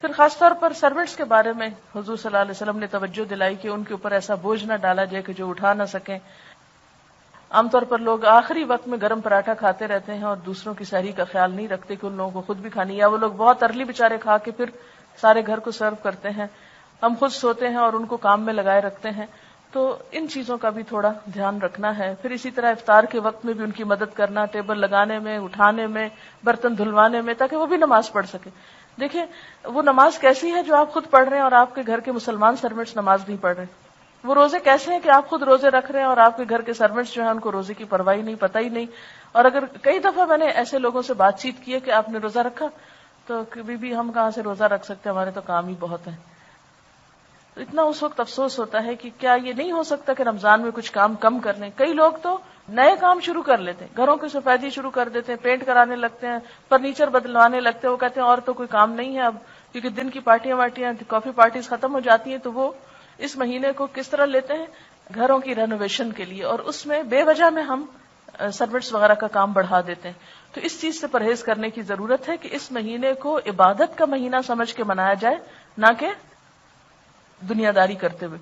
پھر خاص طور پر سرونٹس کے بارے میں حضور صلی اللہ علیہ وسلم نے توجہ دلائی کہ ان کے اوپر ایسا بوجھ نہ ڈالا جائے کہ جو اٹھا نہ سکیں. عام طور پر لوگ آخری وقت میں گرم پراٹھا کھاتے رہتے ہیں اور دوسروں کی سحری کا خیال نہیں رکھتے کہ ان لوگوں کو خود بھی کھانی، یا وہ لوگ بہت ارلی بیچارے کھا کے پھر سارے گھر کو سرو کرتے ہیں. ہم خود سوتے ہیں اور ان کو کام میں لگائے رکھتے ہیں. تو ان چیزوں کا بھی تھوڑا دھیان رکھنا ہے. پھر اسی طرح افطار کے وقت میں بھی ان کی مدد کرنا، ٹیبل لگانے میں، اٹھانے میں، برتن دھلوانے میں، تاکہ وہ بھی نماز پڑھ سکے. دیکھیں وہ نماز کیسی ہے جو آپ خود پڑھ رہے ہیں اور آپ کے گھر کے مسلمان سرونٹس نماز نہیں پڑھ رہے. وہ روزے کیسے ہیں کہ آپ خود روزے رکھ رہے ہیں اور آپ کے گھر کے سرونٹس جو ہیں ان کو روزے کی پرواہ نہیں، پتہ ہی نہیں. اور اگر کئی دفعہ میں نے ایسے لوگوں سے بات چیت کی ہے کہ آپ نے روزہ رکھا، تو بی ہم کہاں سے روزہ رکھ سکتے ہیں، ہمارے تو کام ہی بہت ہیں. تو اتنا اس وقت افسوس ہوتا ہے کہ کیا یہ نہیں ہو سکتا کہ رمضان میں کچھ کام کم کر لیں. کئی لوگ تو نئے کام شروع کر لیتے ہیں، گھروں کی سفیدی شروع کر دیتے ہیں، پینٹ کرانے لگتے ہیں، فرنیچر بدلوانے لگتے ہیں. وہ کہتے ہیں اور تو کوئی کام نہیں ہے اب، کیونکہ دن کی پارٹیاں کافی پارٹیز ختم ہو جاتی ہیں. تو وہ اس مہینے کو کس طرح لیتے ہیں؟ گھروں کی رینوویشن کے لیے. اور اس میں بے وجہ میں ہم سرونٹس وغیرہ کا کام بڑھا دیتے ہیں. تو اس چیز سے پرہیز کرنے کی ضرورت ہے کہ اس مہینے کو عبادت کا مہینہ سمجھ کے منایا جائے، نہ کہ دنیا داری کرتے ہوئے.